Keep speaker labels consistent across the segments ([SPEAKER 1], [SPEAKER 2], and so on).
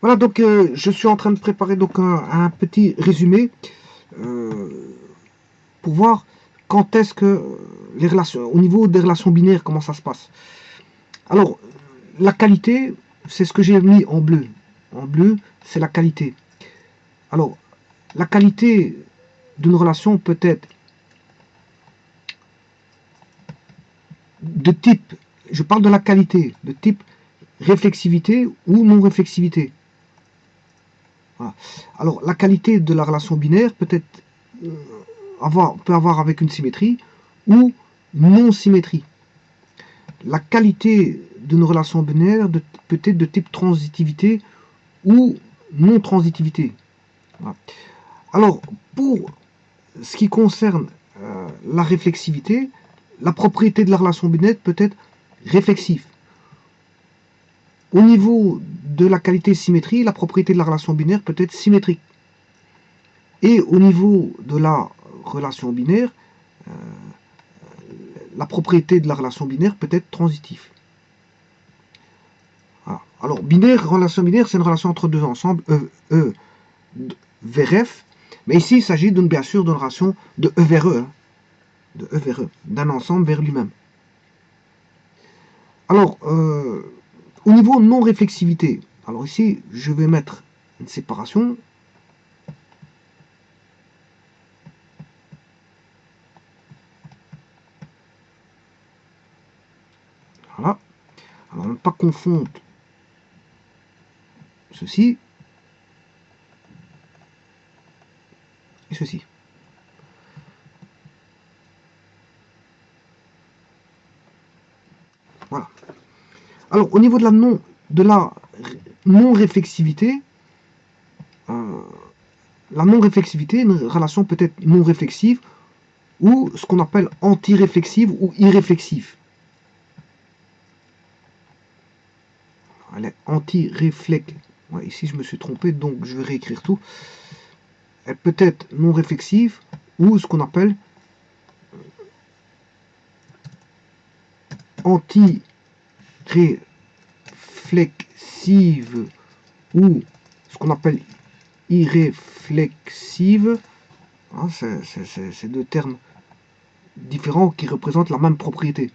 [SPEAKER 1] Voilà, donc je suis en train de préparer donc un petit résumé euh, pour voir quand est-ce que les relations, au niveau des relations binaires, comment ça se passe. Alors, la qualité, c'est ce que j'ai mis en bleu. En bleu, c'est la qualité. Alors, la qualité d'une relation peut être de type, je parle de la qualité, de type réflexivité ou non-réflexivité. Voilà. Alors, la qualité de la relation binaire peut être peut avoir avec une symétrie ou non-symétrie. La qualité d'une relation binaire peut être de type transitivité ou non-transitivité. Voilà. Alors, pour ce qui concerne la réflexivité, la propriété de la relation binaire peut être réflexive. Au niveau de la qualité symétrie, la propriété de la relation binaire peut être symétrique. Et au niveau de la relation binaire, la propriété de la relation binaire peut être transitive. Voilà. Alors, binaire, relation binaire, c'est une relation entre deux ensembles, E vers F, mais ici il s'agit bien sûr d'une relation de E vers E, d'un ensemble vers lui-même. Alors, au niveau non-réflexivité, alors ici je vais mettre une séparation. Voilà. Alors, ne pas confondre ceci et ceci. Voilà. Alors, au niveau de la non-réflexivité, la non-réflexivité, une relation peut être non-réflexive ou ce qu'on appelle anti-réflexive ou irréflexive. Elle est anti-réflexive. Ouais, ici, je me suis trompé, donc je vais réécrire tout. Elle peut être non-réflexive ou ce qu'on appelle anti-réflexive ou ce qu'on appelle irréflexive. Hein, c'est deux termes différents qui représentent la même propriété.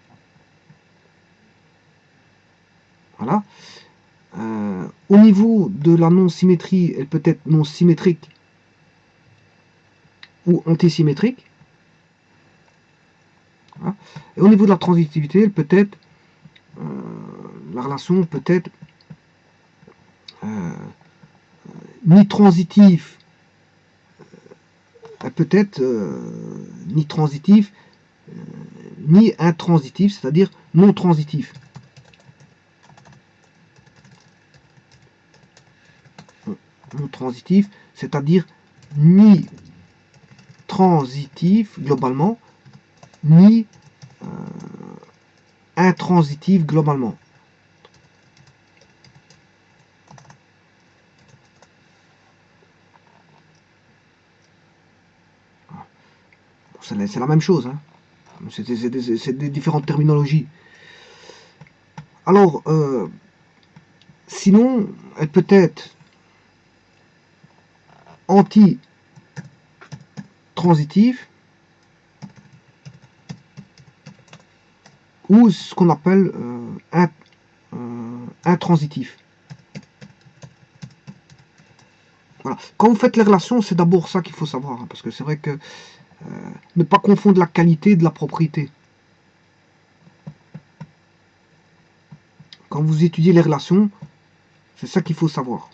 [SPEAKER 1] Voilà. Au niveau de la non-symétrie, elle peut être non-symétrique ou antisymétrique. Voilà. Et au niveau de la transitivité, elle peut être, la relation peut être ni transitive, elle peut être ni transitive, ni intransitive, c'est-à-dire non transitive. Non transitive, c'est-à-dire ni transitive globalement, ni intransitive globalement. C'est la même chose, hein. C'est des différentes terminologies. Alors, sinon, elle peut être anti-transitive ou ce qu'on appelle intransitif. Voilà. Quand vous faites les relations, c'est d'abord ça qu'il faut savoir, hein, parce que c'est vrai que ne pas confondre la qualité de la propriété. Quand vous étudiez les relations, c'est ça qu'il faut savoir.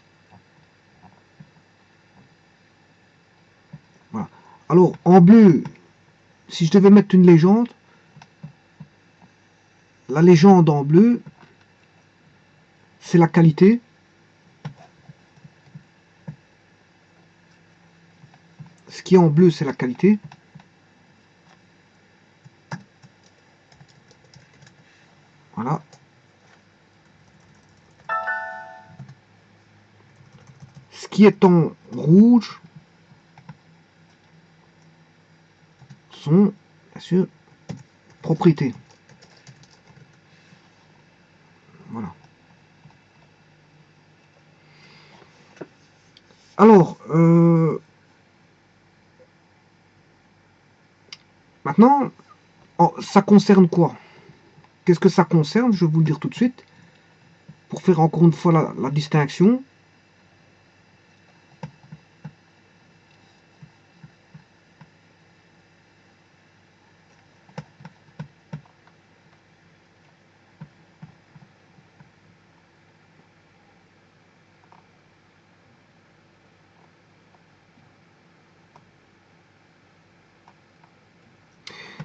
[SPEAKER 1] Voilà. Alors, en bleu, si je devais mettre une légende, la légende en bleu, c'est la qualité. Ce qui est en bleu, c'est la qualité. Voilà. Ce qui est en rouge sont, bien sûr, propriétés. Voilà. Alors, maintenant, ça concerne quoi? Qu'est-ce que ça concerne? Je vais vous le dire tout de suite, pour faire encore une fois la distinction.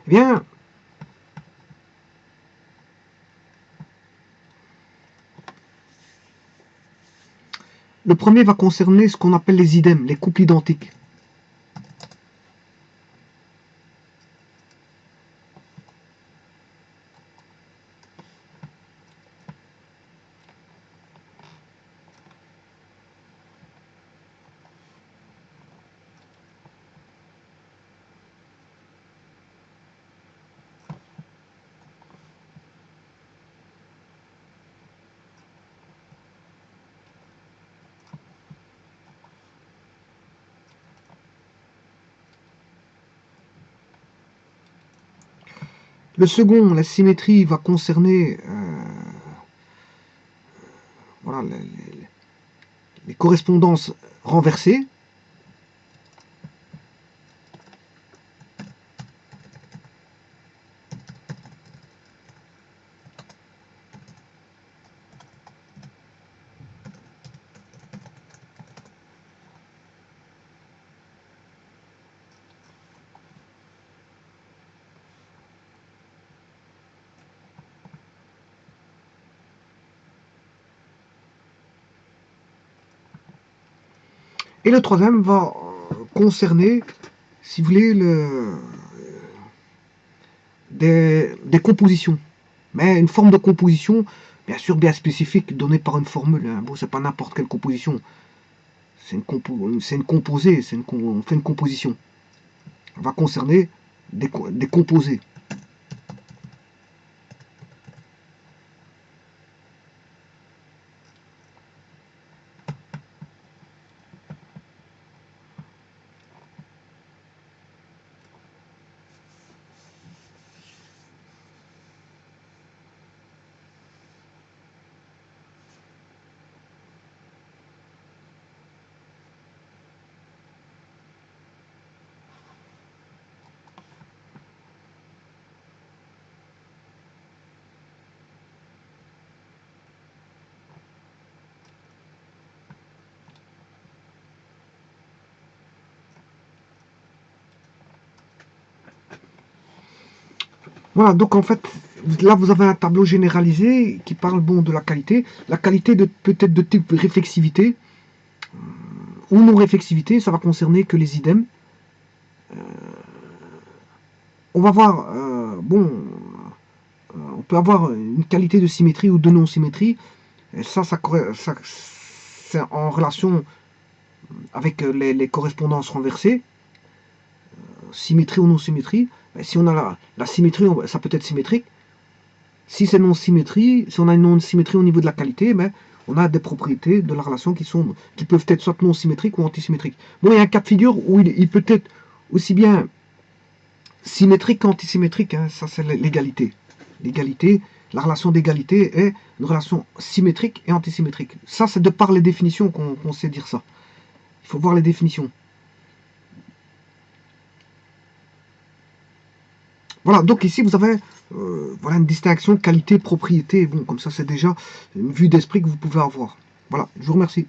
[SPEAKER 1] Eh bien, le premier va concerner ce qu'on appelle les idèmes, les couples identiques. Le second, la symétrie, va concerner voilà, les correspondances renversées. Et le troisième va concerner, si vous voulez, des compositions. Mais une forme de composition, bien sûr, bien spécifique, donnée par une formule. Hein. Bon, c'est pas n'importe quelle composition. C'est une composée, on fait une composition. Ça va concerner des composés. Voilà, donc en fait, là vous avez un tableau généralisé qui parle bon de la qualité. La qualité peut-être de type réflexivité ou non-réflexivité, ça va concerner que les idèmes. On va voir, on peut avoir une qualité de symétrie ou de non-symétrie. Et ça c'est en relation avec les correspondances renversées, symétrie ou non-symétrie. Si on a la symétrie, ça peut être symétrique. Si c'est non-symétrie, si on a une non-symétrie au niveau de la qualité, on a des propriétés de la relation qui peuvent être soit non-symétriques ou antisymétriques. Bon, il y a un cas de figure où il peut être aussi bien symétrique qu'antisymétrique, hein, ça c'est l'égalité. L'égalité, la relation d'égalité est une relation symétrique et antisymétrique. Ça, c'est de par les définitions qu'on sait dire ça. Il faut voir les définitions. Voilà, donc ici vous avez voilà une distinction qualité-propriété. Bon, comme ça c'est déjà une vue d'esprit que vous pouvez avoir. Voilà, je vous remercie.